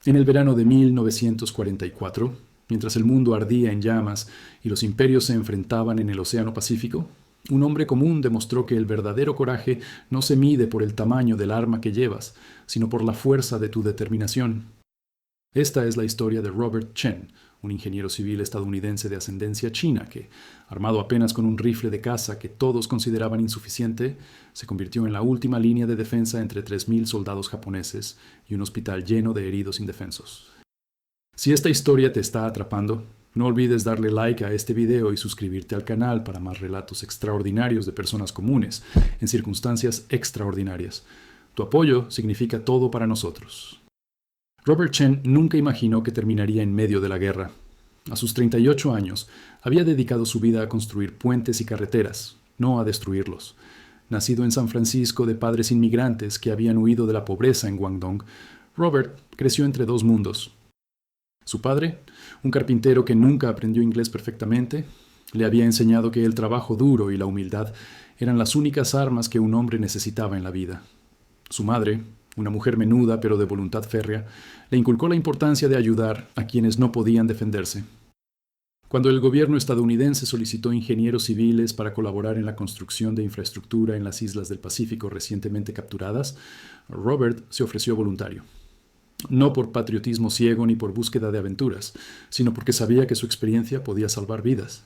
En el verano de 1944, mientras el mundo ardía en llamas y los imperios se enfrentaban en el Océano Pacífico, un hombre común demostró que el verdadero coraje no se mide por el tamaño del arma que llevas, sino por la fuerza de tu determinación. Esta es la historia de Robert Chen, un ingeniero civil estadounidense de ascendencia china que, armado apenas con un rifle de caza que todos consideraban insuficiente, se convirtió en la última línea de defensa entre 3.000 soldados japoneses y un hospital lleno de heridos indefensos. Si esta historia te está atrapando, no olvides darle like a este video y suscribirte al canal para más relatos extraordinarios de personas comunes en circunstancias extraordinarias. Tu apoyo significa todo para nosotros. Robert Chen nunca imaginó que terminaría en medio de la guerra. A sus 38 años, había dedicado su vida a construir puentes y carreteras, no a destruirlos. Nacido en San Francisco de padres inmigrantes que habían huido de la pobreza en Guangdong, Robert creció entre dos mundos. Su padre, un carpintero que nunca aprendió inglés perfectamente, le había enseñado que el trabajo duro y la humildad eran las únicas armas que un hombre necesitaba en la vida. Su madre, una mujer menuda pero de voluntad férrea, le inculcó la importancia de ayudar a quienes no podían defenderse. Cuando el gobierno estadounidense solicitó ingenieros civiles para colaborar en la construcción de infraestructura en las islas del Pacífico recientemente capturadas, Robert se ofreció voluntario. No por patriotismo ciego ni por búsqueda de aventuras, sino porque sabía que su experiencia podía salvar vidas.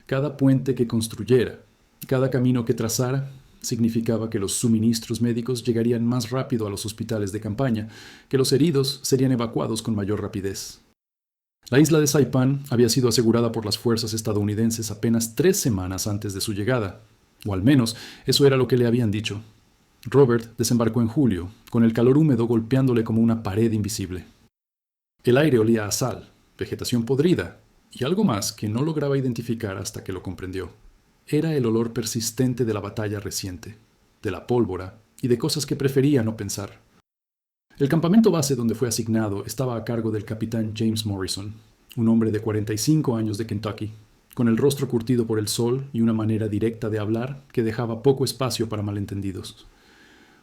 Cada puente que construyera, cada camino que trazara, significaba que los suministros médicos llegarían más rápido a los hospitales de campaña, que los heridos serían evacuados con mayor rapidez. La isla de Saipan había sido asegurada por las fuerzas estadounidenses apenas 3 semanas antes de su llegada, o al menos eso era lo que le habían dicho. Robert desembarcó en julio, con el calor húmedo golpeándole como una pared invisible. El aire olía a sal, vegetación podrida y algo más que no lograba identificar hasta que lo comprendió. Era el olor persistente de la batalla reciente, de la pólvora y de cosas que prefería no pensar. El campamento base donde fue asignado estaba a cargo del capitán James Morrison, un hombre de 45 años de Kentucky, con el rostro curtido por el sol y una manera directa de hablar que dejaba poco espacio para malentendidos.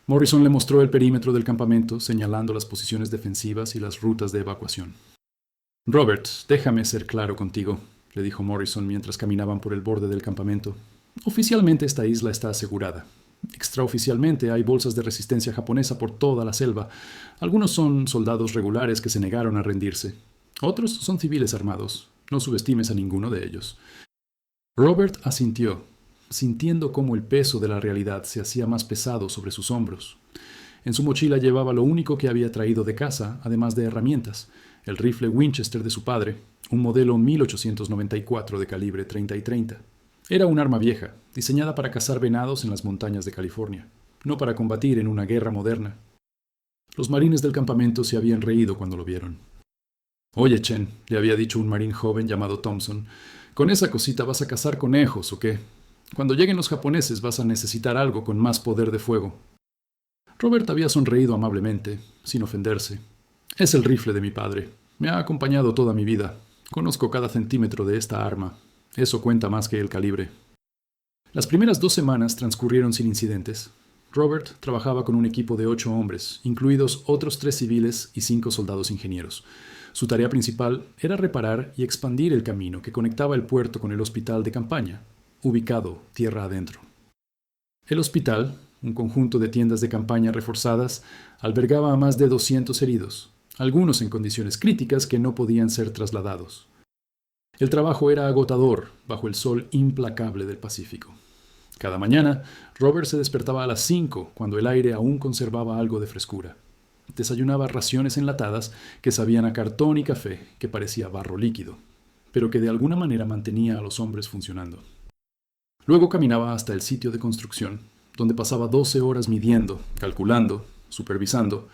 Morrison le mostró el perímetro del campamento, señalando las posiciones defensivas y las rutas de evacuación. «Robert, déjame ser claro contigo», le dijo Morrison mientras caminaban por el borde del campamento. «Oficialmente esta isla está asegurada. Extraoficialmente hay bolsas de resistencia japonesa por toda la selva. Algunos son soldados regulares que se negaron a rendirse. Otros son civiles armados. No subestimes a ninguno de ellos». Robert asintió, sintiendo cómo el peso de la realidad se hacía más pesado sobre sus hombros. En su mochila llevaba lo único que había traído de casa, además de herramientas, el rifle Winchester de su padre, un modelo 1894 de calibre 30 y 30. Era un arma vieja, diseñada para cazar venados en las montañas de California, no para combatir en una guerra moderna. Los marines del campamento se habían reído cuando lo vieron. «Oye, Chen», le había dicho un marín joven llamado Thompson, «¿con esa cosita vas a cazar conejos o qué? Cuando lleguen los japoneses vas a necesitar algo con más poder de fuego». Robert había sonreído amablemente, sin ofenderse. «Es el rifle de mi padre. Me ha acompañado toda mi vida. Conozco cada centímetro de esta arma. Eso cuenta más que el calibre». Las primeras 2 semanas transcurrieron sin incidentes. Robert trabajaba con un equipo de 8 hombres, incluidos otros 3 civiles y 5 soldados ingenieros. Su tarea principal era reparar y expandir el camino que conectaba el puerto con el hospital de campaña, ubicado tierra adentro. El hospital, un conjunto de tiendas de campaña reforzadas, albergaba a más de 200 heridos, algunos en condiciones críticas que no podían ser trasladados. El trabajo era agotador bajo el sol implacable del Pacífico. Cada mañana, Robert se despertaba a las 5, cuando el aire aún conservaba algo de frescura. Desayunaba raciones enlatadas que sabían a cartón y café, que parecía barro líquido, pero que de alguna manera mantenía a los hombres funcionando. Luego caminaba hasta el sitio de construcción, donde pasaba 12 horas midiendo, calculando, supervisando.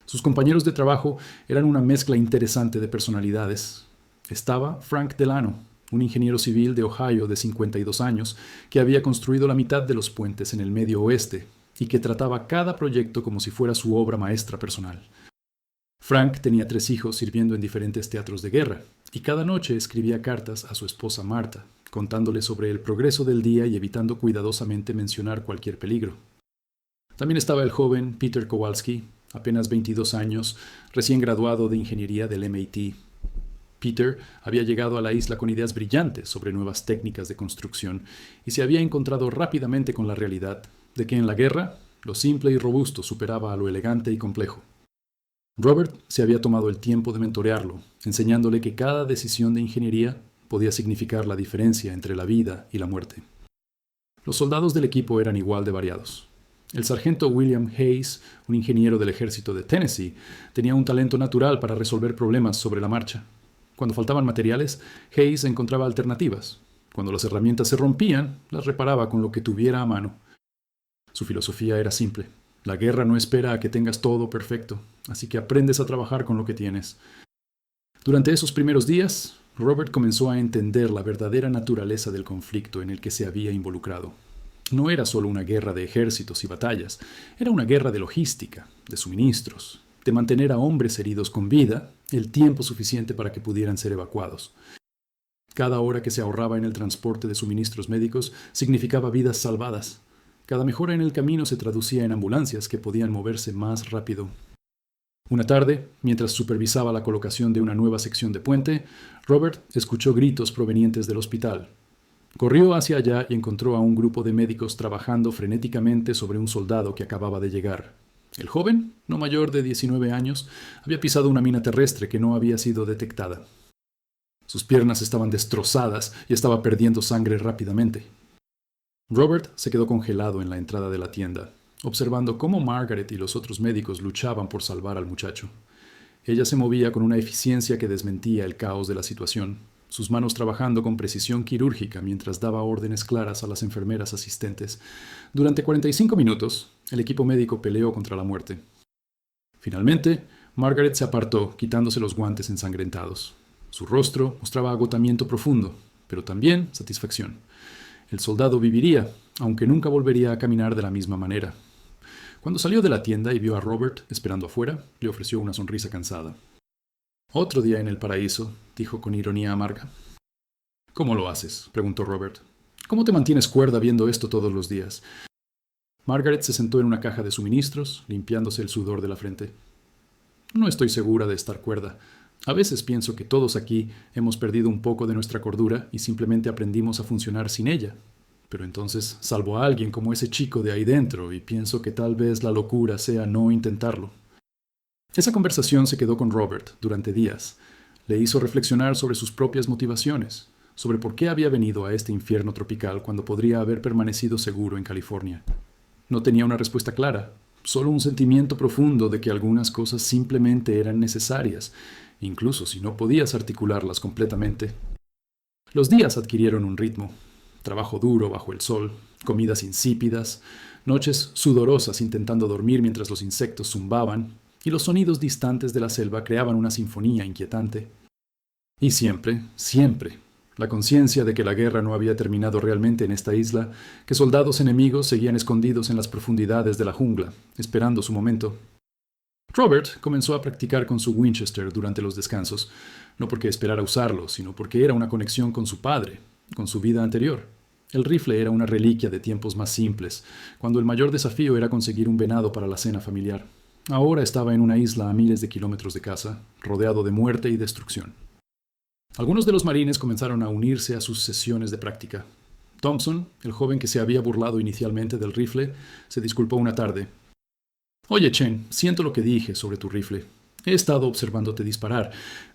Sus compañeros de trabajo eran una mezcla interesante de personalidades. Estaba Frank Delano, un ingeniero civil de Ohio de 52 años, que había construido la mitad de los puentes en el Medio Oeste y que trataba cada proyecto como si fuera su obra maestra personal. Frank tenía 3 hijos sirviendo en diferentes teatros de guerra, y cada noche escribía cartas a su esposa Marta, contándole sobre el progreso del día y evitando cuidadosamente mencionar cualquier peligro. También estaba el joven Peter Kowalski, apenas 22 años, recién graduado de ingeniería del MIT. Peter había llegado a la isla con ideas brillantes sobre nuevas técnicas de construcción y se había encontrado rápidamente con la realidad de que en la guerra lo simple y robusto superaba a lo elegante y complejo. Robert se había tomado el tiempo de mentorearlo, enseñándole que cada decisión de ingeniería podía significar la diferencia entre la vida y la muerte. Los soldados del equipo eran igual de variados. El sargento William Hayes, un ingeniero del ejército de Tennessee, tenía un talento natural para resolver problemas sobre la marcha. Cuando faltaban materiales, Hayes encontraba alternativas. Cuando las herramientas se rompían, las reparaba con lo que tuviera a mano. Su filosofía era simple. La guerra no espera a que tengas todo perfecto, así que aprendes a trabajar con lo que tienes. Durante esos primeros días, Robert comenzó a entender la verdadera naturaleza del conflicto en el que se había involucrado. No era solo una guerra de ejércitos y batallas, era una guerra de logística, de suministros, de mantener a hombres heridos con vida el tiempo suficiente para que pudieran ser evacuados. Cada hora que se ahorraba en el transporte de suministros médicos significaba vidas salvadas. Cada mejora en el camino se traducía en ambulancias que podían moverse más rápido. Una tarde, mientras supervisaba la colocación de una nueva sección de puente, Robert escuchó gritos provenientes del hospital. Corrió hacia allá y encontró a un grupo de médicos trabajando frenéticamente sobre un soldado que acababa de llegar. El joven, no mayor de 19 años, había pisado una mina terrestre que no había sido detectada. Sus piernas estaban destrozadas y estaba perdiendo sangre rápidamente. Robert se quedó congelado en la entrada de la tienda, observando cómo Margaret y los otros médicos luchaban por salvar al muchacho. Ella se movía con una eficiencia que desmentía el caos de la situación, sus manos trabajando con precisión quirúrgica mientras daba órdenes claras a las enfermeras asistentes. Durante 45 minutos, el equipo médico peleó contra la muerte. Finalmente, Margaret se apartó, quitándose los guantes ensangrentados. Su rostro mostraba agotamiento profundo, pero también satisfacción. El soldado viviría, aunque nunca volvería a caminar de la misma manera. Cuando salió de la tienda y vio a Robert esperando afuera, le ofreció una sonrisa cansada. «Otro día en el paraíso», dijo con ironía amarga. «¿Cómo lo haces?», preguntó Robert. «¿Cómo te mantienes cuerda viendo esto todos los días?». Margaret se sentó en una caja de suministros, limpiándose el sudor de la frente. «No estoy segura de estar cuerda. A veces pienso que todos aquí hemos perdido un poco de nuestra cordura y simplemente aprendimos a funcionar sin ella. Pero entonces salvo a alguien como ese chico de ahí dentro y pienso que tal vez la locura sea no intentarlo». Esa conversación se quedó con Robert durante días. Le hizo reflexionar sobre sus propias motivaciones, sobre por qué había venido a este infierno tropical cuando podría haber permanecido seguro en California. No tenía una respuesta clara, solo un sentimiento profundo de que algunas cosas simplemente eran necesarias, incluso si no podías articularlas completamente. Los días adquirieron un ritmo. Trabajo duro bajo el sol, comidas insípidas, noches sudorosas intentando dormir mientras los insectos zumbaban, y los sonidos distantes de la selva creaban una sinfonía inquietante. Y siempre, siempre, la conciencia de que la guerra no había terminado realmente en esta isla, que soldados enemigos seguían escondidos en las profundidades de la jungla, esperando su momento. Robert comenzó a practicar con su Winchester durante los descansos, no porque esperara usarlo, sino porque era una conexión con su padre, con su vida anterior. El rifle era una reliquia de tiempos más simples, cuando el mayor desafío era conseguir un venado para la cena familiar. Ahora estaba en una isla a miles de kilómetros de casa, rodeado de muerte y destrucción. Algunos de los marines comenzaron a unirse a sus sesiones de práctica. Thompson, el joven que se había burlado inicialmente del rifle, se disculpó una tarde. «Oye, Chen, siento lo que dije sobre tu rifle. He estado observándote disparar.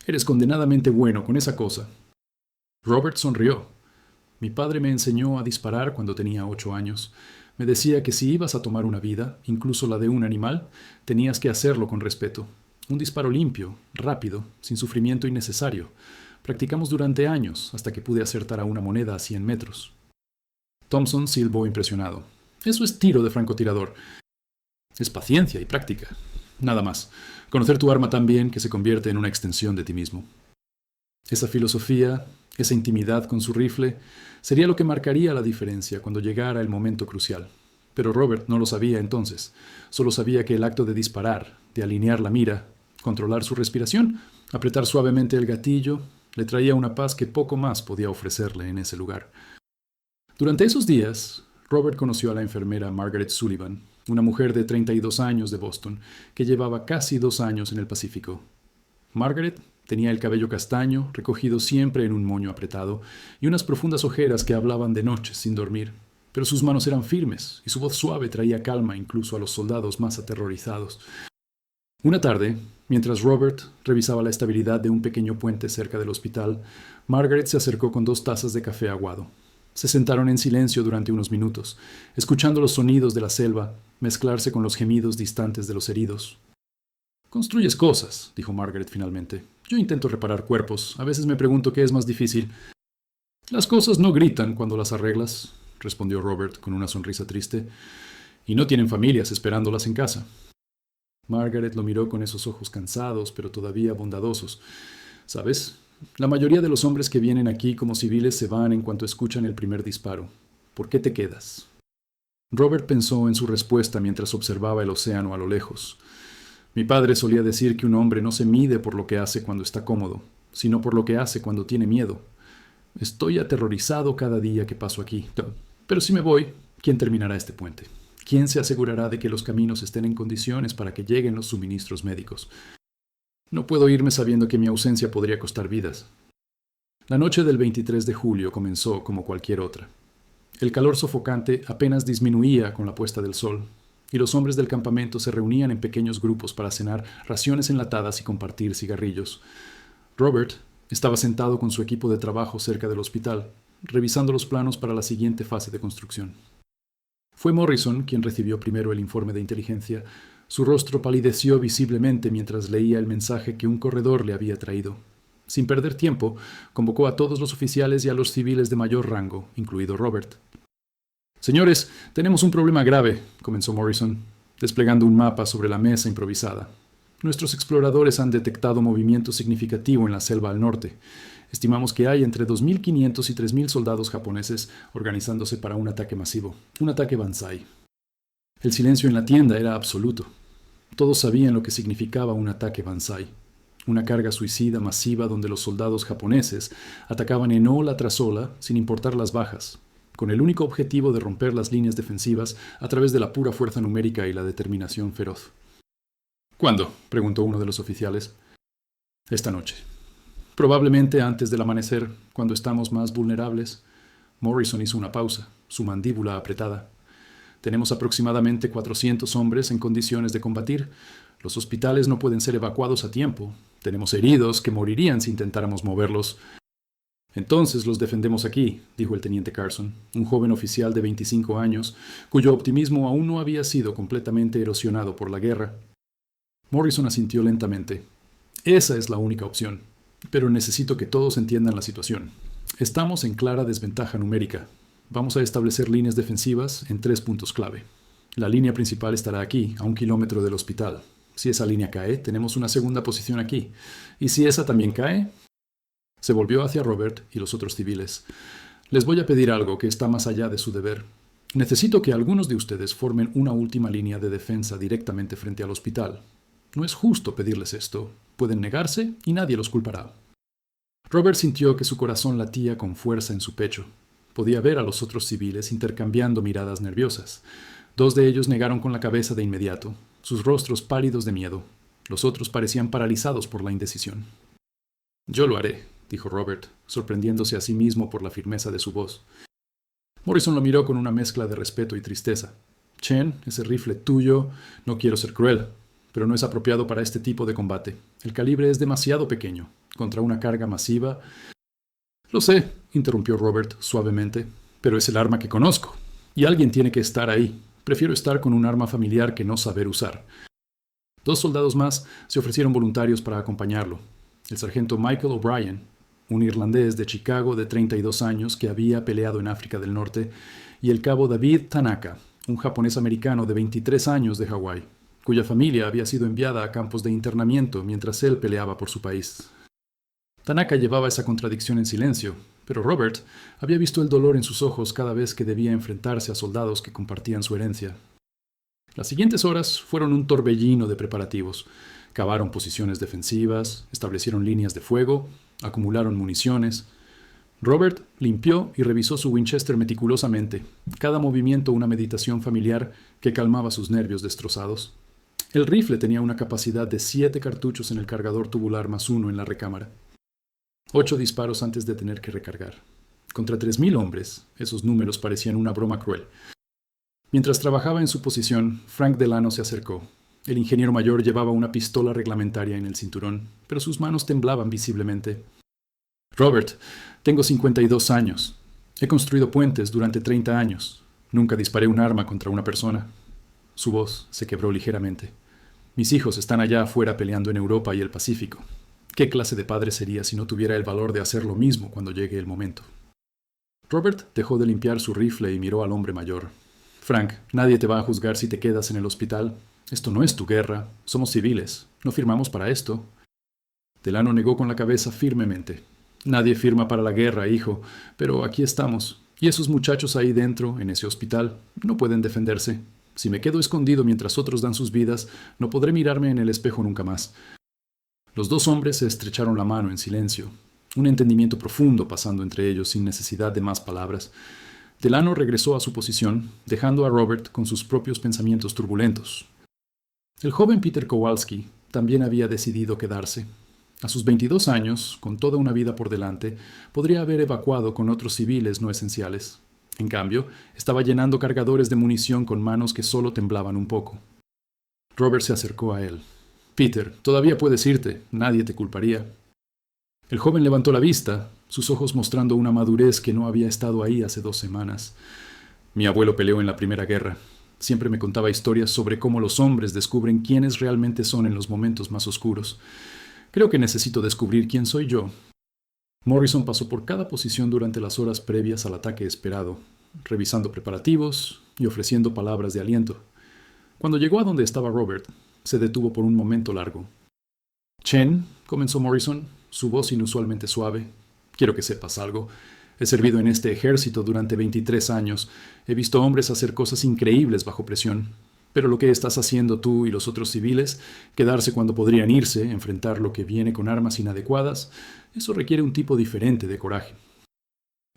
Eres condenadamente bueno con esa cosa». Robert sonrió. «Mi padre me enseñó a disparar cuando tenía 8 años. Me decía que si ibas a tomar una vida, incluso la de un animal, tenías que hacerlo con respeto. Un disparo limpio, rápido, sin sufrimiento innecesario. Practicamos durante años, hasta que pude acertar a una moneda a 100 metros». Thompson silbó impresionado. «Eso es tiro de francotirador. Es paciencia y práctica. Nada más. Conocer tu arma tan bien que se convierte en una extensión de ti mismo». Esa filosofía, esa intimidad con su rifle, sería lo que marcaría la diferencia cuando llegara el momento crucial. Pero Robert no lo sabía entonces. Solo sabía que el acto de disparar, de alinear la mira, controlar su respiración, apretar suavemente el gatillo, le traía una paz que poco más podía ofrecerle en ese lugar. Durante esos días, Robert conoció a la enfermera Margaret Sullivan, una mujer de 32 años de Boston, que llevaba casi 2 años en el Pacífico. Margaret tenía el cabello castaño, recogido siempre en un moño apretado, y unas profundas ojeras que hablaban de noches sin dormir, pero sus manos eran firmes y su voz suave traía calma incluso a los soldados más aterrorizados. Una tarde, mientras Robert revisaba la estabilidad de un pequeño puente cerca del hospital, Margaret se acercó con 2 tazas de café aguado. Se sentaron en silencio durante unos minutos, escuchando los sonidos de la selva mezclarse con los gemidos distantes de los heridos. «Construyes cosas», dijo Margaret finalmente. «Yo intento reparar cuerpos. A veces me pregunto qué es más difícil». «Las cosas no gritan cuando las arreglas», respondió Robert con una sonrisa triste, «y no tienen familias esperándolas en casa». Margaret lo miró con esos ojos cansados, pero todavía bondadosos. «¿Sabes? La mayoría de los hombres que vienen aquí como civiles se van en cuanto escuchan el primer disparo. ¿Por qué te quedas?» Robert pensó en su respuesta mientras observaba el océano a lo lejos. «Mi padre solía decir que un hombre no se mide por lo que hace cuando está cómodo, sino por lo que hace cuando tiene miedo. Estoy aterrorizado cada día que paso aquí. Pero si me voy, ¿quién terminará este puente? ¿Quién se asegurará de que los caminos estén en condiciones para que lleguen los suministros médicos? No puedo irme sabiendo que mi ausencia podría costar vidas». La noche del 23 de julio comenzó como cualquier otra. El calor sofocante apenas disminuía con la puesta del sol, y los hombres del campamento se reunían en pequeños grupos para cenar raciones enlatadas y compartir cigarrillos. Robert estaba sentado con su equipo de trabajo cerca del hospital, revisando los planos para la siguiente fase de construcción. Fue Morrison quien recibió primero el informe de inteligencia. Su rostro palideció visiblemente mientras leía el mensaje que un corredor le había traído. Sin perder tiempo, convocó a todos los oficiales y a los civiles de mayor rango, incluido Robert. «Señores, tenemos un problema grave», comenzó Morrison, desplegando un mapa sobre la mesa improvisada. «Nuestros exploradores han detectado movimiento significativo en la selva al norte. Estimamos que hay entre 2.500 y 3.000 soldados japoneses organizándose para un ataque masivo, un ataque Banzai». El silencio en la tienda era absoluto. Todos sabían lo que significaba un ataque Banzai. Una carga suicida masiva donde los soldados japoneses atacaban en ola tras ola sin importar las bajas, con el único objetivo de romper las líneas defensivas a través de la pura fuerza numérica y la determinación feroz. «¿Cuándo?», preguntó uno de los oficiales. «Esta noche. Probablemente antes del amanecer, cuando estamos más vulnerables». Morrison hizo una pausa, su mandíbula apretada. «Tenemos aproximadamente 400 hombres en condiciones de combatir. Los hospitales no pueden ser evacuados a tiempo. Tenemos heridos que morirían si intentáramos moverlos». «Entonces los defendemos aquí», dijo el teniente Carson, un joven oficial de 25 años, cuyo optimismo aún no había sido completamente erosionado por la guerra. Morrison asintió lentamente. «Esa es la única opción, pero necesito que todos entiendan la situación. Estamos en clara desventaja numérica. Vamos a establecer líneas defensivas en 3 puntos clave. La línea principal estará aquí, a 1 kilómetro del hospital. Si esa línea cae, tenemos una segunda posición aquí. Y si esa también cae...» Se volvió hacia Robert y los otros civiles. «Les voy a pedir algo que está más allá de su deber. Necesito que algunos de ustedes formen una última línea de defensa directamente frente al hospital. No es justo pedirles esto. Pueden negarse y nadie los culpará». Robert sintió que su corazón latía con fuerza en su pecho. Podía ver a los otros civiles intercambiando miradas nerviosas. 2 de ellos negaron con la cabeza de inmediato, sus rostros pálidos de miedo. Los otros parecían paralizados por la indecisión. «Yo lo haré», dijo Robert, sorprendiéndose a sí mismo por la firmeza de su voz. Morrison lo miró con una mezcla de respeto y tristeza. «Chen, ese rifle tuyo, no quiero ser cruel, pero no es apropiado para este tipo de combate. El calibre es demasiado pequeño. Contra una carga masiva...» «Lo sé», interrumpió Robert suavemente, «pero es el arma que conozco. Y alguien tiene que estar ahí. Prefiero estar con un arma familiar que no saber usar». 2 soldados más se ofrecieron voluntarios para acompañarlo. El sargento Michael O'Brien, un irlandés de Chicago de 32 años que había peleado en África del Norte, y el cabo David Tanaka, un japonés americano de 23 años de Hawái, cuya familia había sido enviada a campos de internamiento mientras él peleaba por su país. Tanaka llevaba esa contradicción en silencio, pero Robert había visto el dolor en sus ojos cada vez que debía enfrentarse a soldados que compartían su herencia. Las siguientes horas fueron un torbellino de preparativos. Cavaron posiciones defensivas, establecieron líneas de fuego, acumularon municiones. Robert limpió y revisó su Winchester meticulosamente, cada movimiento una meditación familiar que calmaba sus nervios destrozados. El rifle tenía una capacidad de 7 cartuchos en el cargador tubular más 1 en la recámara. 8 disparos antes de tener que recargar. Contra 3.000 hombres, esos números parecían una broma cruel. Mientras trabajaba en su posición, Frank Delano se acercó. El ingeniero mayor llevaba una pistola reglamentaria en el cinturón, pero sus manos temblaban visiblemente. Robert, tengo 52 años. He construido puentes durante 30 años. Nunca disparé un arma contra una persona. Su voz se quebró ligeramente. Mis hijos están allá afuera peleando en Europa y el Pacífico. ¿Qué clase de padre sería si no tuviera el valor de hacer lo mismo cuando llegue el momento? Robert dejó de limpiar su rifle y miró al hombre mayor. Frank, nadie te va a juzgar si te quedas en el hospital. Esto no es tu guerra. Somos civiles. No firmamos para esto. Delano negó con la cabeza firmemente. Nadie firma para la guerra, hijo, pero aquí estamos. Y esos muchachos ahí dentro, en ese hospital, no pueden defenderse. Si me quedo escondido mientras otros dan sus vidas, no podré mirarme en el espejo nunca más. Los dos hombres se estrecharon la mano en silencio, un entendimiento profundo pasando entre ellos sin necesidad de más palabras. Delano regresó a su posición, dejando a Robert con sus propios pensamientos turbulentos. El joven Peter Kowalski también había decidido quedarse. A sus 22 años, con toda una vida por delante, podría haber evacuado con otros civiles no esenciales. En cambio, estaba llenando cargadores de munición con manos que solo temblaban un poco. Robert se acercó a él. Peter, todavía puedes irte, nadie te culparía. El joven levantó la vista, sus ojos mostrando una madurez que no había estado ahí hace 2 semanas. Mi abuelo peleó en la Primera Guerra. Siempre me contaba historias sobre cómo los hombres descubren quiénes realmente son en los momentos más oscuros. Creo que necesito descubrir quién soy yo. Morrison pasó por cada posición durante las horas previas al ataque esperado, revisando preparativos y ofreciendo palabras de aliento. Cuando llegó a donde estaba Robert, se detuvo por un momento largo. Chen, comenzó Morrison, su voz inusualmente suave. Quiero que sepas algo. He servido en este ejército durante 23 años. He visto hombres hacer cosas increíbles bajo presión. Pero lo que estás haciendo tú y los otros civiles, quedarse cuando podrían irse, enfrentar lo que viene con armas inadecuadas, eso requiere un tipo diferente de coraje.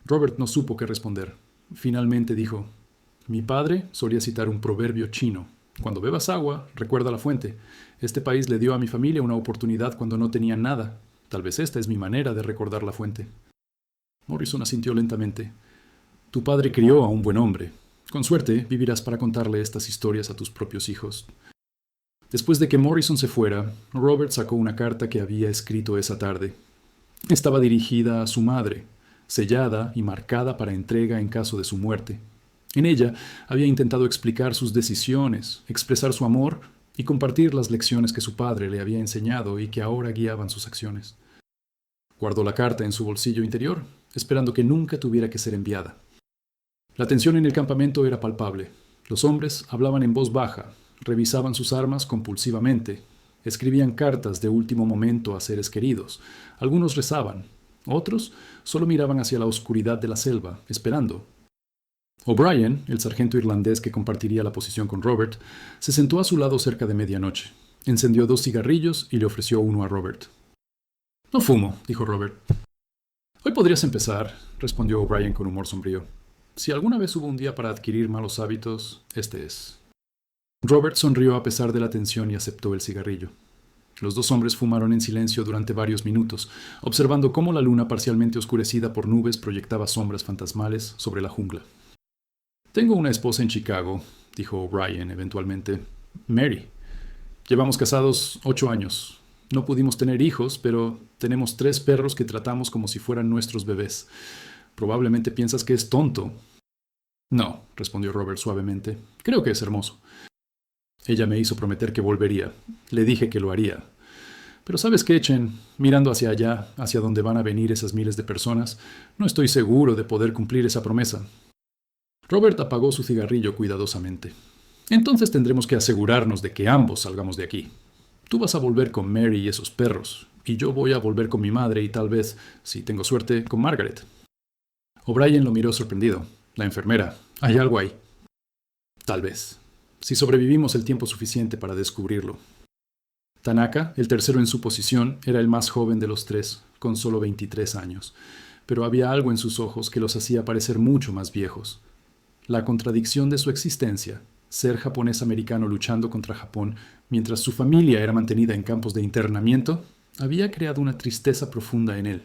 Robert no supo qué responder. Finalmente dijo, mi padre solía citar un proverbio chino. Cuando bebas agua, recuerda la fuente. Este país le dio a mi familia una oportunidad cuando no tenía nada. Tal vez esta es mi manera de recordar la fuente. Morrison asintió lentamente. Tu padre crió a un buen hombre. Con suerte, vivirás para contarle estas historias a tus propios hijos. Después de que Morrison se fuera, Robert sacó una carta que había escrito esa tarde. Estaba dirigida a su madre, sellada y marcada para entrega en caso de su muerte. En ella había intentado explicar sus decisiones, expresar su amor y compartir las lecciones que su padre le había enseñado y que ahora guiaban sus acciones. Guardó la carta en su bolsillo interior, esperando que nunca tuviera que ser enviada. La tensión en el campamento era palpable. Los hombres hablaban en voz baja, revisaban sus armas compulsivamente, escribían cartas de último momento a seres queridos. Algunos rezaban, otros solo miraban hacia la oscuridad de la selva, esperando. O'Brien, el sargento irlandés que compartiría la posición con Robert, se sentó a su lado cerca de medianoche. Encendió 2 cigarrillos y le ofreció uno a Robert. No fumo, dijo Robert. Hoy podrías empezar, respondió O'Brien con humor sombrío. Si alguna vez hubo un día para adquirir malos hábitos, este es. Robert sonrió a pesar de la tensión y aceptó el cigarrillo. Los 2 hombres fumaron en silencio durante varios minutos, observando cómo la luna parcialmente oscurecida por nubes proyectaba sombras fantasmales sobre la jungla. Tengo una esposa en Chicago, dijo O'Brien eventualmente. Mary. Llevamos casados 8 años. No pudimos tener hijos, pero tenemos 3 perros que tratamos como si fueran nuestros bebés. Probablemente piensas que es tonto. No, respondió Robert suavemente. Creo que es hermoso. Ella me hizo prometer que volvería. Le dije que lo haría. Pero ¿sabes qué, Chen? Mirando hacia allá, hacia donde van a venir esas miles de personas, no estoy seguro de poder cumplir esa promesa. Robert apagó su cigarrillo cuidadosamente. Entonces tendremos que asegurarnos de que ambos salgamos de aquí. Tú vas a volver con Mary y esos perros, y yo voy a volver con mi madre y tal vez, si tengo suerte, con Margaret. O'Brien lo miró sorprendido. La enfermera. ¿Hay algo ahí? Tal vez. Si sobrevivimos el tiempo suficiente para descubrirlo. Tanaka, el tercero en su posición, era el más joven de los 3, con solo 23 años. pero había algo en sus ojos que los hacía parecer mucho más viejos. La contradicción de su existencia, ser japonés-americano luchando contra Japón mientras su familia era mantenida en campos de internamiento, había creado una tristeza profunda en él.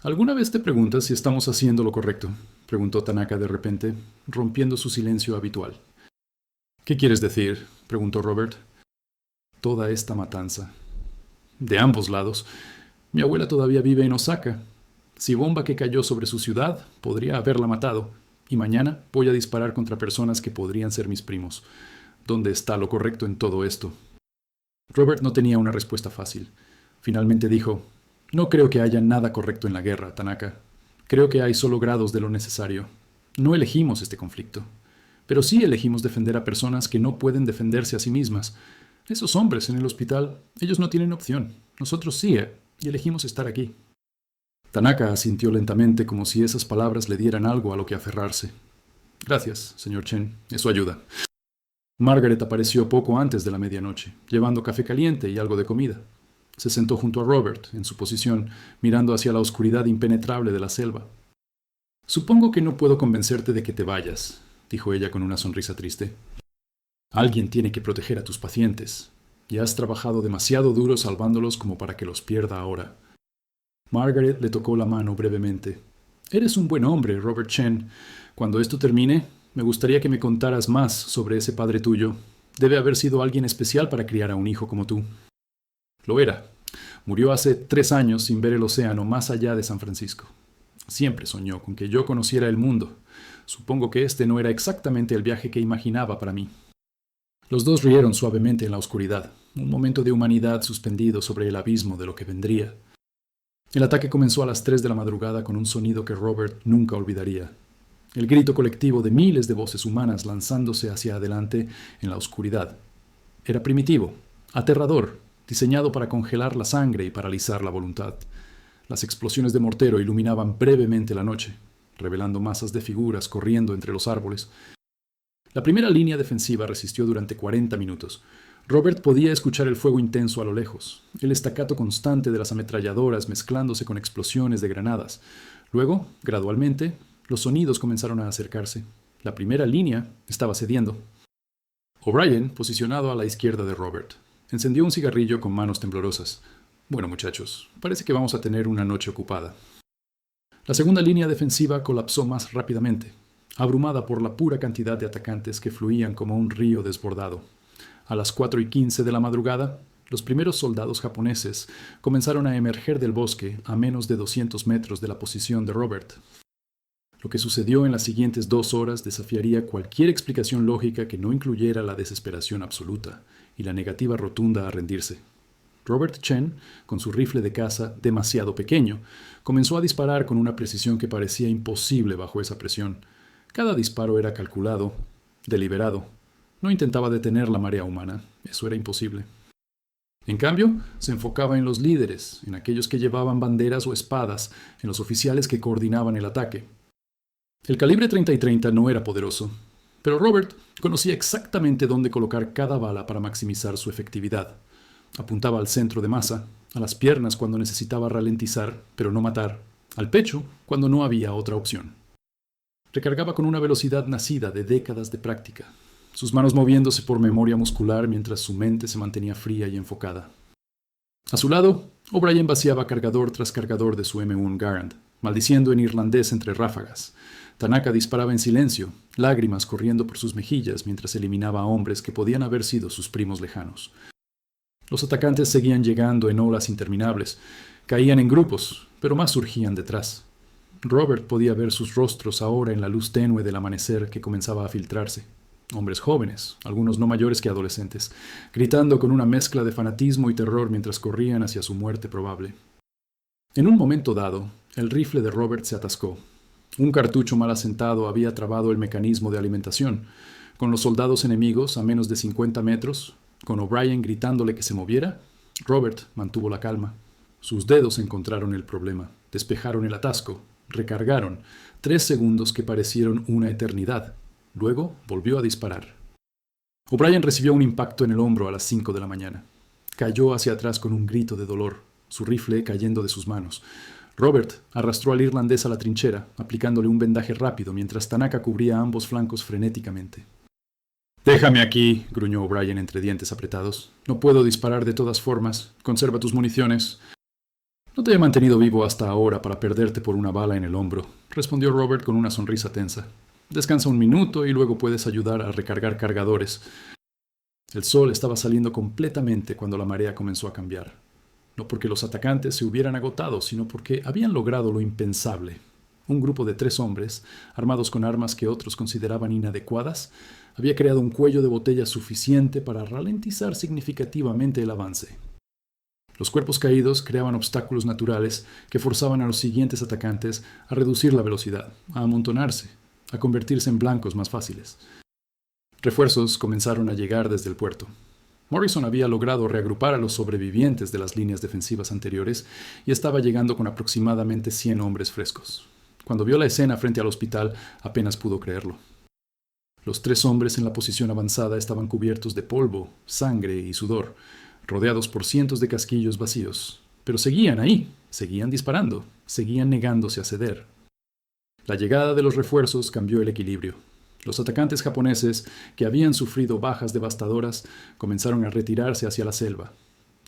¿Alguna vez te preguntas si estamos haciendo lo correcto?, preguntó Tanaka de repente, rompiendo su silencio habitual. ¿Qué quieres decir?, preguntó Robert. Toda esta matanza. De ambos lados. Mi abuela todavía vive en Osaka. Si bomba que cayó sobre su ciudad, podría haberla matado. Y mañana voy a disparar contra personas que podrían ser mis primos. ¿Dónde está lo correcto en todo esto? Robert no tenía una respuesta fácil. Finalmente dijo: no creo que haya nada correcto en la guerra, Tanaka. Creo que hay solo grados de lo necesario. No elegimos este conflicto. Pero sí elegimos defender a personas que no pueden defenderse a sí mismas. Esos hombres en el hospital, ellos no tienen opción. Nosotros sí, y elegimos estar aquí. Tanaka asintió lentamente como si esas palabras le dieran algo a lo que aferrarse. Gracias, señor Chen. Eso ayuda. Margaret apareció poco antes de la medianoche, llevando café caliente y algo de comida. Se sentó junto a Robert, en su posición, mirando hacia la oscuridad impenetrable de la selva. Supongo que no puedo convencerte de que te vayas, dijo ella con una sonrisa triste. Alguien tiene que proteger a tus pacientes, y has trabajado demasiado duro salvándolos como para que los pierda ahora. Margaret le tocó la mano brevemente. Eres un buen hombre, Robert Chen. Cuando esto termine, me gustaría que me contaras más sobre ese padre tuyo. Debe haber sido alguien especial para criar a un hijo como tú. Lo era. Murió hace 3 años sin ver el océano más allá de San Francisco. Siempre soñó con que yo conociera el mundo. Supongo que este no era exactamente el viaje que imaginaba para mí. Los dos rieron suavemente en la oscuridad, un momento de humanidad suspendido sobre el abismo de lo que vendría. El ataque comenzó a las 3 de la madrugada con un sonido que Robert nunca olvidaría. El grito colectivo de miles de voces humanas lanzándose hacia adelante en la oscuridad. Era primitivo, aterrador, diseñado para congelar la sangre y paralizar la voluntad. Las explosiones de mortero iluminaban brevemente la noche, revelando masas de figuras corriendo entre los árboles. La primera línea defensiva resistió durante 40 minutos. Robert podía escuchar el fuego intenso a lo lejos, el estacato constante de las ametralladoras mezclándose con explosiones de granadas. Luego, gradualmente, los sonidos comenzaron a acercarse. La primera línea estaba cediendo. O'Brien, posicionado a la izquierda de Robert, encendió un cigarrillo con manos temblorosas. Bueno, muchachos, parece que vamos a tener una noche ocupada. La segunda línea defensiva colapsó más rápidamente, abrumada por la pura cantidad de atacantes que fluían como un río desbordado. A las 4:15 de la madrugada, los primeros soldados japoneses comenzaron a emerger del bosque a menos de 200 metros de la posición de Robert. Lo que sucedió en las siguientes 2 horas desafiaría cualquier explicación lógica que no incluyera la desesperación absoluta y la negativa rotunda a rendirse. Robert Chen, con su rifle de caza demasiado pequeño, comenzó a disparar con una precisión que parecía imposible bajo esa presión. Cada disparo era calculado, deliberado. No intentaba detener la marea humana, eso era imposible. En cambio, se enfocaba en los líderes, en aquellos que llevaban banderas o espadas, en los oficiales que coordinaban el ataque. El calibre 30 y 30 no era poderoso, pero Robert conocía exactamente dónde colocar cada bala para maximizar su efectividad. Apuntaba al centro de masa, a las piernas cuando necesitaba ralentizar, pero no matar, al pecho cuando no había otra opción. Recargaba con una velocidad nacida de décadas de práctica, sus manos moviéndose por memoria muscular mientras su mente se mantenía fría y enfocada. A su lado, O'Brien vaciaba cargador tras cargador de su M1 Garand, maldiciendo en irlandés entre ráfagas. Tanaka disparaba en silencio, lágrimas corriendo por sus mejillas mientras eliminaba a hombres que podían haber sido sus primos lejanos. Los atacantes seguían llegando en olas interminables. Caían en grupos, pero más surgían detrás. Robert podía ver sus rostros ahora en la luz tenue del amanecer que comenzaba a filtrarse. Hombres jóvenes, algunos no mayores que adolescentes, gritando con una mezcla de fanatismo y terror mientras corrían hacia su muerte probable. En un momento dado, el rifle de Robert se atascó. Un cartucho mal asentado había trabado el mecanismo de alimentación. Con los soldados enemigos a menos de 50 metros, con O'Brien gritándole que se moviera, Robert mantuvo la calma. Sus dedos encontraron el problema, despejaron el atasco, recargaron, 3 segundos que parecieron una eternidad. Luego volvió a disparar. O'Brien recibió un impacto en el hombro a las 5 de la mañana. Cayó hacia atrás con un grito de dolor, su rifle cayendo de sus manos. Robert arrastró al irlandés a la trinchera, aplicándole un vendaje rápido, mientras Tanaka cubría ambos flancos frenéticamente. «Déjame aquí», gruñó O'Brien entre dientes apretados. «No puedo disparar de todas formas. Conserva tus municiones». «No te he mantenido vivo hasta ahora para perderte por una bala en el hombro», respondió Robert con una sonrisa tensa. «Descansa un minuto y luego puedes ayudar a recargar cargadores». El sol estaba saliendo completamente cuando la marea comenzó a cambiar. No porque los atacantes se hubieran agotado, sino porque habían logrado lo impensable. Un grupo de 3 hombres, armados con armas que otros consideraban inadecuadas, había creado un cuello de botella suficiente para ralentizar significativamente el avance. Los cuerpos caídos creaban obstáculos naturales que forzaban a los siguientes atacantes a reducir la velocidad, a amontonarse, a convertirse en blancos más fáciles. Refuerzos comenzaron a llegar desde el puerto. Morrison había logrado reagrupar a los sobrevivientes de las líneas defensivas anteriores y estaba llegando con aproximadamente 100 hombres frescos. Cuando vio la escena frente al hospital, apenas pudo creerlo. Los 3 hombres en la posición avanzada estaban cubiertos de polvo, sangre y sudor, rodeados por cientos de casquillos vacíos. Pero seguían ahí, seguían disparando, seguían negándose a ceder. La llegada de los refuerzos cambió el equilibrio. Los atacantes japoneses, que habían sufrido bajas devastadoras, comenzaron a retirarse hacia la selva.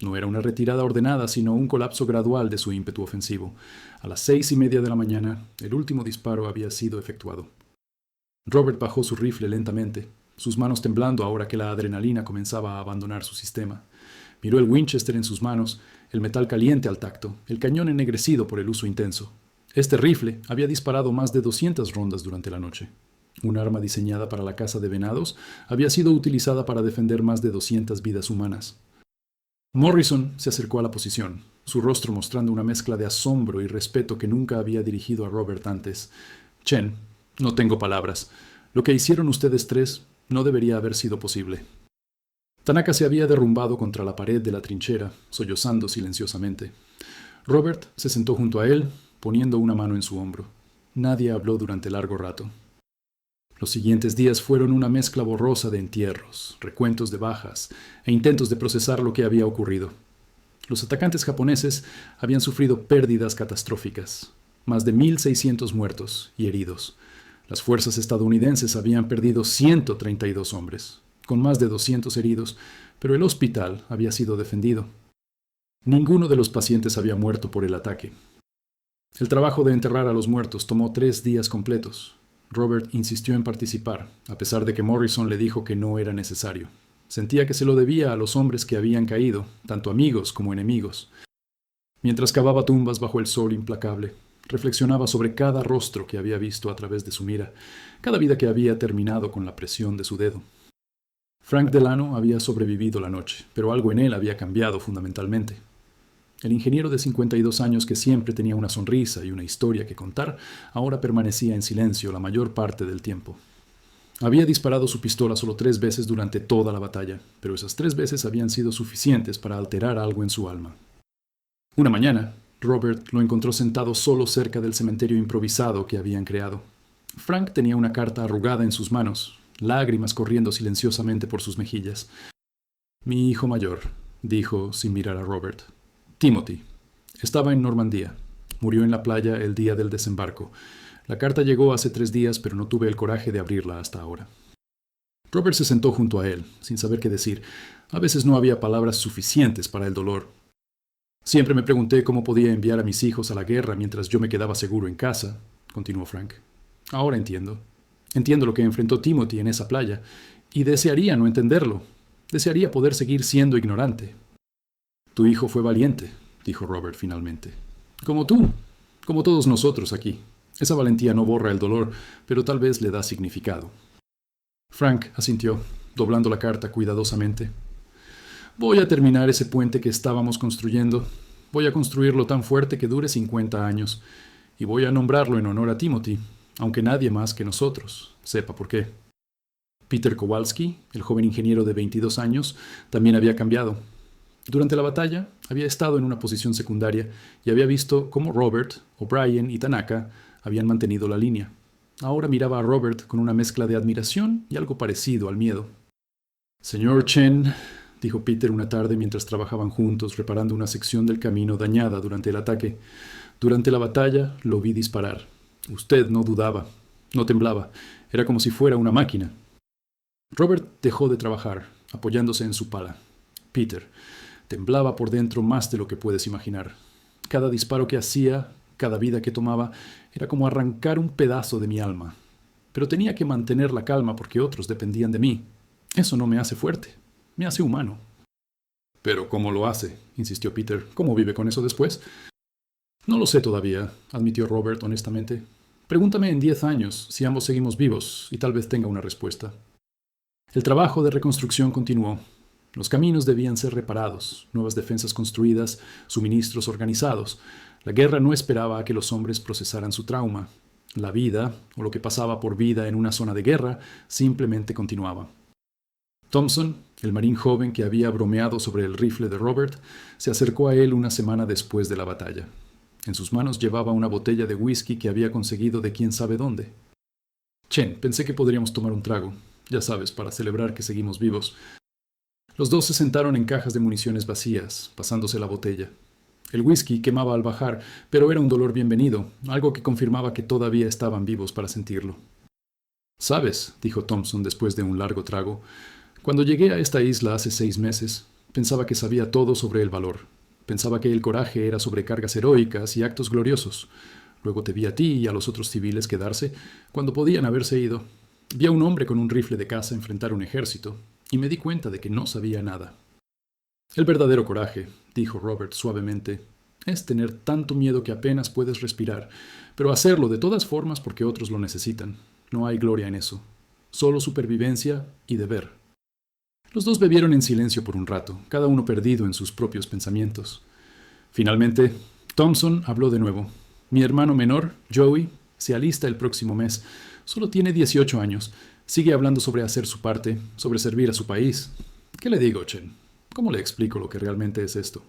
No era una retirada ordenada, sino un colapso gradual de su ímpetu ofensivo. A las 6:30 de la mañana, el último disparo había sido efectuado. Robert bajó su rifle lentamente, sus manos temblando ahora que la adrenalina comenzaba a abandonar su sistema. Miró el Winchester en sus manos, el metal caliente al tacto, el cañón ennegrecido por el uso intenso. Este rifle había disparado más de 200 rondas durante la noche. Un arma diseñada para la caza de venados había sido utilizada para defender más de 200 vidas humanas. Morrison se acercó a la posición, su rostro mostrando una mezcla de asombro y respeto que nunca había dirigido a Robert antes. «Chen, no tengo palabras. Lo que hicieron ustedes 3 no debería haber sido posible». Tanaka se había derrumbado contra la pared de la trinchera, sollozando silenciosamente. Robert se sentó junto a él, poniendo una mano en su hombro. Nadie habló durante largo rato. Los siguientes días fueron una mezcla borrosa de entierros, recuentos de bajas e intentos de procesar lo que había ocurrido. Los atacantes japoneses habían sufrido pérdidas catastróficas, más de 1,600 muertos y heridos. Las fuerzas estadounidenses habían perdido 132 hombres, con más de 200 heridos, pero el hospital había sido defendido. Ninguno de los pacientes había muerto por el ataque. El trabajo de enterrar a los muertos tomó 3 días completos. Robert insistió en participar, a pesar de que Morrison le dijo que no era necesario. Sentía que se lo debía a los hombres que habían caído, tanto amigos como enemigos. Mientras cavaba tumbas bajo el sol implacable, reflexionaba sobre cada rostro que había visto a través de su mira, cada vida que había terminado con la presión de su dedo. Frank Delano había sobrevivido la noche, pero algo en él había cambiado fundamentalmente. El ingeniero de 52 años que siempre tenía una sonrisa y una historia que contar, ahora permanecía en silencio la mayor parte del tiempo. Había disparado su pistola solo 3 veces durante toda la batalla, pero esas 3 veces habían sido suficientes para alterar algo en su alma. Una mañana, Robert lo encontró sentado solo cerca del cementerio improvisado que habían creado. Frank tenía una carta arrugada en sus manos, lágrimas corriendo silenciosamente por sus mejillas. «Mi hijo mayor», dijo sin mirar a Robert. «Timothy. Estaba en Normandía. Murió en la playa el día del desembarco. La carta llegó hace 3 días, pero no tuve el coraje de abrirla hasta ahora». Robert se sentó junto a él, sin saber qué decir. A veces no había palabras suficientes para el dolor. «Siempre me pregunté cómo podía enviar a mis hijos a la guerra mientras yo me quedaba seguro en casa», continuó Frank. «Ahora entiendo. Entiendo lo que enfrentó Timothy en esa playa, y desearía no entenderlo. Desearía poder seguir siendo ignorante». «Tu hijo fue valiente», dijo Robert finalmente. «Como tú, como todos nosotros aquí. Esa valentía no borra el dolor, pero tal vez le da significado». Frank asintió, doblando la carta cuidadosamente. «Voy a terminar ese puente que estábamos construyendo. Voy a construirlo tan fuerte que dure 50 años. Y voy a nombrarlo en honor a Timothy, aunque nadie más que nosotros sepa por qué». Peter Kowalski, el joven ingeniero de 22 años, también había cambiado. Durante la batalla, había estado en una posición secundaria y había visto cómo Robert, O'Brien y Tanaka habían mantenido la línea. Ahora miraba a Robert con una mezcla de admiración y algo parecido al miedo. «Señor Chen», dijo Peter una tarde mientras trabajaban juntos reparando una sección del camino dañada durante el ataque. Durante la batalla lo vi disparar. Usted no dudaba, no temblaba. Era como si fuera una máquina. Robert dejó de trabajar, apoyándose en su pala. Peter temblaba por dentro más de lo que puedes imaginar. Cada disparo que hacía, cada vida que tomaba, era como arrancar un pedazo de mi alma. Pero tenía que mantener la calma porque otros dependían de mí. Eso no me hace fuerte, me hace humano. «¿Pero cómo lo hace?», insistió Peter. «¿Cómo vive con eso después?». «No lo sé todavía», admitió Robert honestamente. «Pregúntame en 10 años si ambos seguimos vivos y tal vez tenga una respuesta». El trabajo de reconstrucción continuó. Los caminos debían ser reparados, nuevas defensas construidas, suministros organizados. La guerra no esperaba a que los hombres procesaran su trauma. La vida, o lo que pasaba por vida en una zona de guerra, simplemente continuaba. Thompson, el marín joven que había bromeado sobre el rifle de Robert, se acercó a él una semana después de la batalla. En sus manos llevaba una botella de whisky que había conseguido de quién sabe dónde. «Chen, pensé que podríamos tomar un trago, ya sabes, para celebrar que seguimos vivos». Los dos se sentaron en cajas de municiones vacías, pasándose la botella. El whisky quemaba al bajar, pero era un dolor bienvenido, algo que confirmaba que todavía estaban vivos para sentirlo. «¿Sabes?», dijo Thompson después de un largo trago, «cuando llegué a esta isla hace 6 meses, pensaba que sabía todo sobre el valor. Pensaba que el coraje era sobre cargas heroicas y actos gloriosos. Luego te vi a ti y a los otros civiles quedarse cuando podían haberse ido. Vi a un hombre con un rifle de caza enfrentar un ejército, y me di cuenta de que no sabía nada». «El verdadero coraje», dijo Robert suavemente, «es tener tanto miedo que apenas puedes respirar, pero hacerlo de todas formas porque otros lo necesitan. No hay gloria en eso. Solo supervivencia y deber». Los dos bebieron en silencio por un rato, cada uno perdido en sus propios pensamientos. Finalmente, Thompson habló de nuevo. «Mi hermano menor, Joey, se alista el próximo mes. Solo tiene 18 años. Sigue hablando sobre hacer su parte, sobre servir a su país. ¿Qué le digo, Chen? ¿Cómo le explico lo que realmente es esto?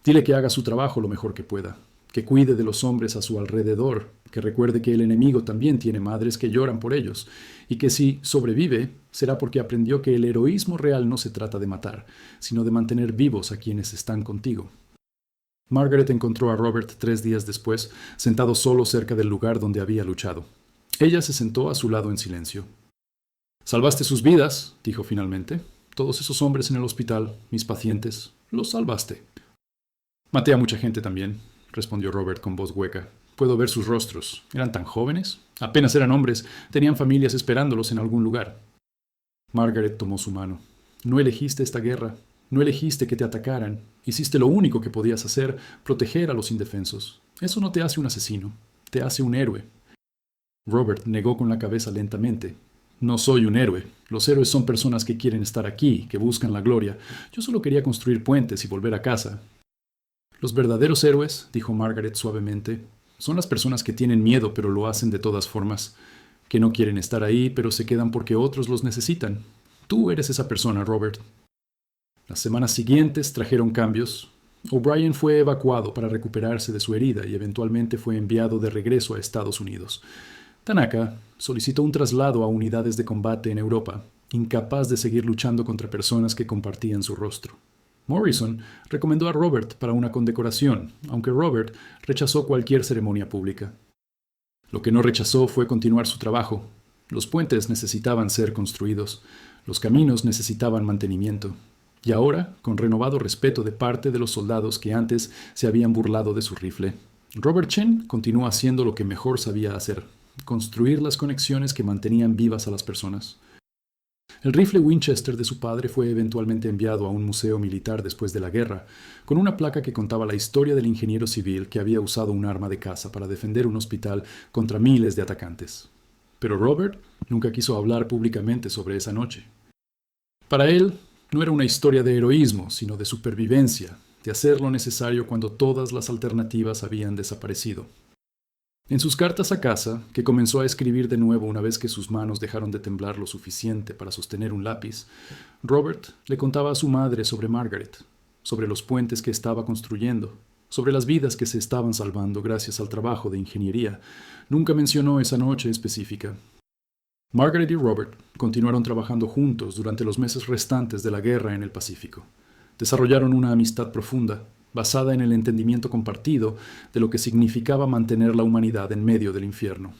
Dile que haga su trabajo lo mejor que pueda, que cuide de los hombres a su alrededor, que recuerde que el enemigo también tiene madres que lloran por ellos, y que si sobrevive, será porque aprendió que el heroísmo real no se trata de matar, sino de mantener vivos a quienes están contigo». Margaret encontró a Robert 3 días después, sentado solo cerca del lugar donde había luchado. Ella se sentó a su lado en silencio. «Salvaste sus vidas», dijo finalmente. «Todos esos hombres en el hospital, mis pacientes, los salvaste». «Maté a mucha gente también», respondió Robert con voz hueca. «Puedo ver sus rostros. Eran tan jóvenes. Apenas eran hombres. Tenían familias esperándolos en algún lugar». Margaret tomó su mano. «No elegiste esta guerra. No elegiste que te atacaran. Hiciste lo único que podías hacer, proteger a los indefensos. Eso no te hace un asesino. Te hace un héroe». Robert negó con la cabeza lentamente. «No soy un héroe. Los héroes son personas que quieren estar aquí, que buscan la gloria. Yo solo quería construir puentes y volver a casa». «Los verdaderos héroes», dijo Margaret suavemente, «son las personas que tienen miedo pero lo hacen de todas formas, que no quieren estar ahí pero se quedan porque otros los necesitan. Tú eres esa persona, Robert». Las semanas siguientes trajeron cambios. O'Brien fue evacuado para recuperarse de su herida y eventualmente fue enviado de regreso a Estados Unidos. Tanaka solicitó un traslado a unidades de combate en Europa, incapaz de seguir luchando contra personas que compartían su rostro. Morrison recomendó a Robert para una condecoración, aunque Robert rechazó cualquier ceremonia pública. Lo que no rechazó fue continuar su trabajo. Los puentes necesitaban ser construidos, los caminos necesitaban mantenimiento. Y ahora, con renovado respeto de parte de los soldados que antes se habían burlado de su rifle, Robert Chen continuó haciendo lo que mejor sabía hacer: construir las conexiones que mantenían vivas a las personas. El rifle Winchester de su padre fue eventualmente enviado a un museo militar después de la guerra, con una placa que contaba la historia del ingeniero civil que había usado un arma de caza para defender un hospital contra miles de atacantes. Pero Robert nunca quiso hablar públicamente sobre esa noche. Para él, no era una historia de heroísmo, sino de supervivencia, de hacer lo necesario cuando todas las alternativas habían desaparecido. En sus cartas a casa, que comenzó a escribir de nuevo una vez que sus manos dejaron de temblar lo suficiente para sostener un lápiz, Robert le contaba a su madre sobre Margaret, sobre los puentes que estaba construyendo, sobre las vidas que se estaban salvando gracias al trabajo de ingeniería. Nunca mencionó esa noche específica. Margaret y Robert continuaron trabajando juntos durante los meses restantes de la guerra en el Pacífico. Desarrollaron una amistad profunda, basada en el entendimiento compartido de lo que significaba mantener la humanidad en medio del infierno.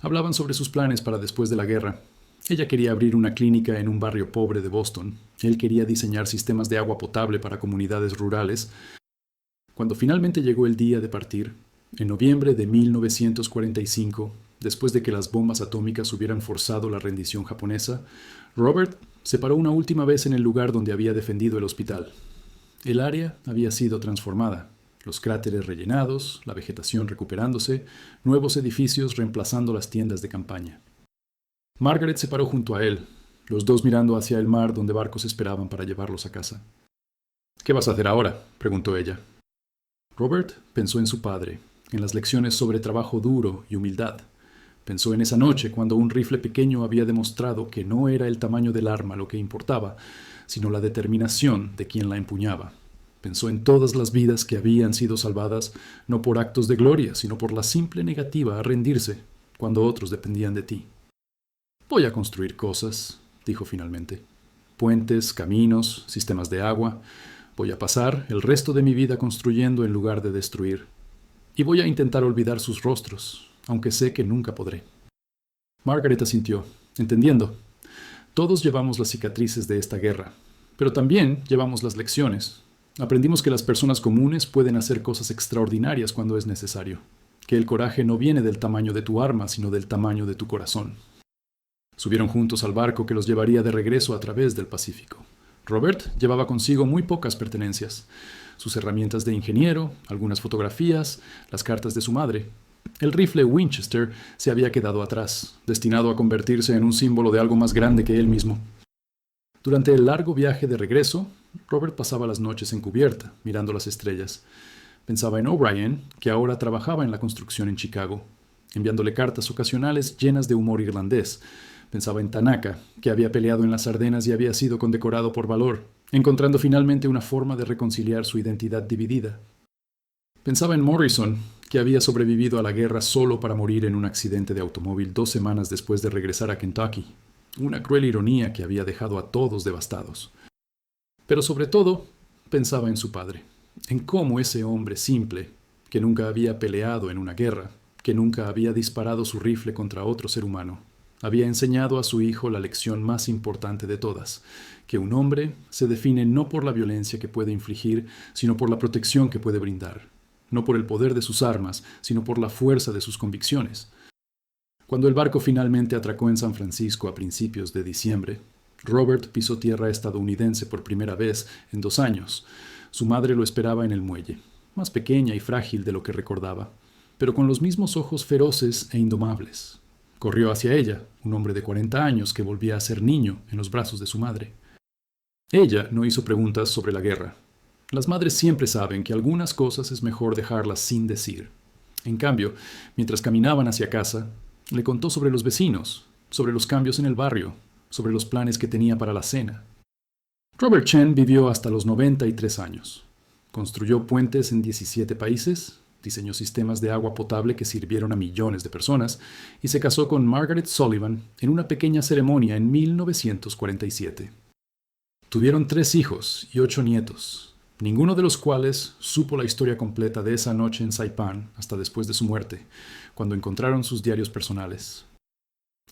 Hablaban sobre sus planes para después de la guerra. Ella quería abrir una clínica en un barrio pobre de Boston. Él quería diseñar sistemas de agua potable para comunidades rurales. Cuando finalmente llegó el día de partir, en noviembre de 1945, después de que las bombas atómicas hubieran forzado la rendición japonesa, Robert se paró una última vez en el lugar donde había defendido el hospital. El área había sido transformada, los cráteres rellenados, la vegetación recuperándose, nuevos edificios reemplazando las tiendas de campaña. Margaret se paró junto a él, los dos mirando hacia el mar donde barcos esperaban para llevarlos a casa. «¿Qué vas a hacer ahora?», preguntó ella. Robert pensó en su padre, en las lecciones sobre trabajo duro y humildad. Pensó en esa noche cuando un rifle pequeño había demostrado que no era el tamaño del arma lo que importaba, sino la determinación de quien la empuñaba. Pensó en todas las vidas que habían sido salvadas, no por actos de gloria, sino por la simple negativa a rendirse cuando otros dependían de ti. «Voy a construir cosas», dijo finalmente. «Puentes, caminos, sistemas de agua. Voy a pasar el resto de mi vida construyendo en lugar de destruir. Y voy a intentar olvidar sus rostros, aunque sé que nunca podré». Margaret asintió, entendiendo. Todos llevamos las cicatrices de esta guerra, pero también llevamos las lecciones. Aprendimos que las personas comunes pueden hacer cosas extraordinarias cuando es necesario, que el coraje no viene del tamaño de tu arma, sino del tamaño de tu corazón. Subieron juntos al barco que los llevaría de regreso a través del Pacífico. Robert llevaba consigo muy pocas pertenencias: sus herramientas de ingeniero, algunas fotografías, las cartas de su madre. El rifle Winchester se había quedado atrás, destinado a convertirse en un símbolo de algo más grande que él mismo. Durante el largo viaje de regreso, Robert pasaba las noches en cubierta, mirando las estrellas. Pensaba en O'Brien, que ahora trabajaba en la construcción en Chicago, enviándole cartas ocasionales llenas de humor irlandés. Pensaba en Tanaka, que había peleado en las Ardenas y había sido condecorado por valor, encontrando finalmente una forma de reconciliar su identidad dividida. Pensaba en Morrison, que había sobrevivido a la guerra solo para morir en un accidente de automóvil 2 semanas después de regresar a Kentucky. Una cruel ironía que había dejado a todos devastados. Pero sobre todo, pensaba en su padre, en cómo ese hombre simple, que nunca había peleado en una guerra, que nunca había disparado su rifle contra otro ser humano, había enseñado a su hijo la lección más importante de todas, que un hombre se define no por la violencia que puede infligir, sino por la protección que puede brindar, no por el poder de sus armas, sino por la fuerza de sus convicciones. Cuando el barco finalmente atracó en San Francisco a principios de diciembre, Robert pisó tierra estadounidense por primera vez en 2 años. Su madre lo esperaba en el muelle, más pequeña y frágil de lo que recordaba, pero con los mismos ojos feroces e indomables. Corrió hacia ella, un hombre de 40 años que volvía a ser niño en los brazos de su madre. Ella no hizo preguntas sobre la guerra. Las madres siempre saben que algunas cosas es mejor dejarlas sin decir. En cambio, mientras caminaban hacia casa, le contó sobre los vecinos, sobre los cambios en el barrio, sobre los planes que tenía para la cena. Robert Chen vivió hasta los 93 años. Construyó puentes en 17 países, diseñó sistemas de agua potable que sirvieron a millones de personas y se casó con Margaret Sullivan en una pequeña ceremonia en 1947. Tuvieron 3 hijos y 8 nietos, ninguno de los cuales supo la historia completa de esa noche en Saipan hasta después de su muerte, cuando encontraron sus diarios personales.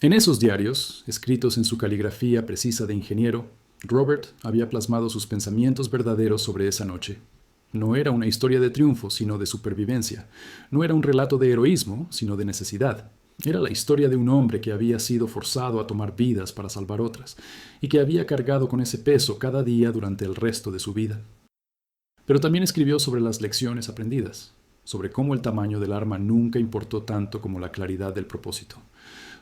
En esos diarios, escritos en su caligrafía precisa de ingeniero, Robert había plasmado sus pensamientos verdaderos sobre esa noche. No era una historia de triunfo, sino de supervivencia. No era un relato de heroísmo, sino de necesidad. Era la historia de un hombre que había sido forzado a tomar vidas para salvar otras, y que había cargado con ese peso cada día durante el resto de su vida. Pero también escribió sobre las lecciones aprendidas, sobre cómo el tamaño del arma nunca importó tanto como la claridad del propósito,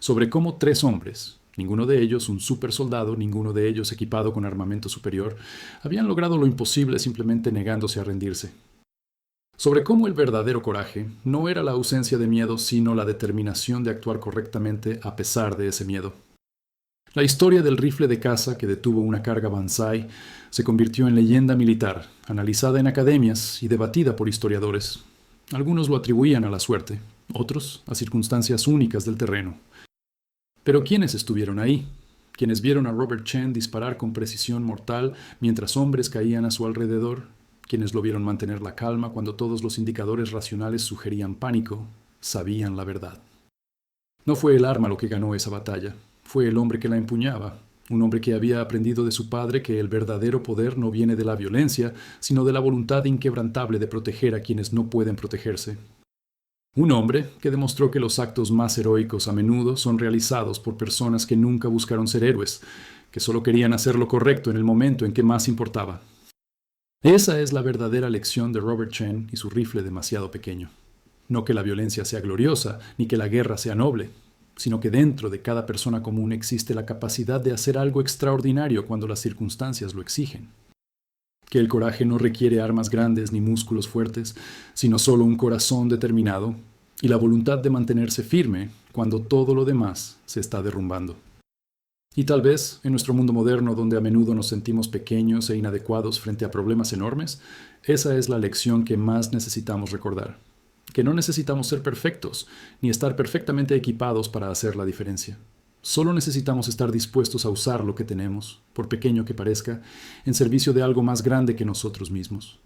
sobre cómo 3 hombres, ninguno de ellos un supersoldado, ninguno de ellos equipado con armamento superior, habían logrado lo imposible simplemente negándose a rendirse. Sobre cómo el verdadero coraje no era la ausencia de miedo, sino la determinación de actuar correctamente a pesar de ese miedo. La historia del rifle de caza que detuvo una carga Banzai se convirtió en leyenda militar, analizada en academias y debatida por historiadores. Algunos lo atribuían a la suerte, otros a circunstancias únicas del terreno. Pero ¿quiénes estuvieron ahí? Quienes vieron a Robert Chen disparar con precisión mortal mientras hombres caían a su alrededor, quienes lo vieron mantener la calma cuando todos los indicadores racionales sugerían pánico, sabían la verdad. No fue el arma lo que ganó esa batalla, fue el hombre que la empuñaba, un hombre que había aprendido de su padre que el verdadero poder no viene de la violencia, sino de la voluntad inquebrantable de proteger a quienes no pueden protegerse. Un hombre que demostró que los actos más heroicos a menudo son realizados por personas que nunca buscaron ser héroes, que solo querían hacer lo correcto en el momento en que más importaba. Esa es la verdadera lección de Robert Chen y su rifle demasiado pequeño. No que la violencia sea gloriosa, ni que la guerra sea noble, sino que dentro de cada persona común existe la capacidad de hacer algo extraordinario cuando las circunstancias lo exigen. Que el coraje no requiere armas grandes ni músculos fuertes, sino solo un corazón determinado y la voluntad de mantenerse firme cuando todo lo demás se está derrumbando. Y tal vez, en nuestro mundo moderno, donde a menudo nos sentimos pequeños e inadecuados frente a problemas enormes, esa es la lección que más necesitamos recordar. Que no necesitamos ser perfectos, ni estar perfectamente equipados para hacer la diferencia. Solo necesitamos estar dispuestos a usar lo que tenemos, por pequeño que parezca, en servicio de algo más grande que nosotros mismos.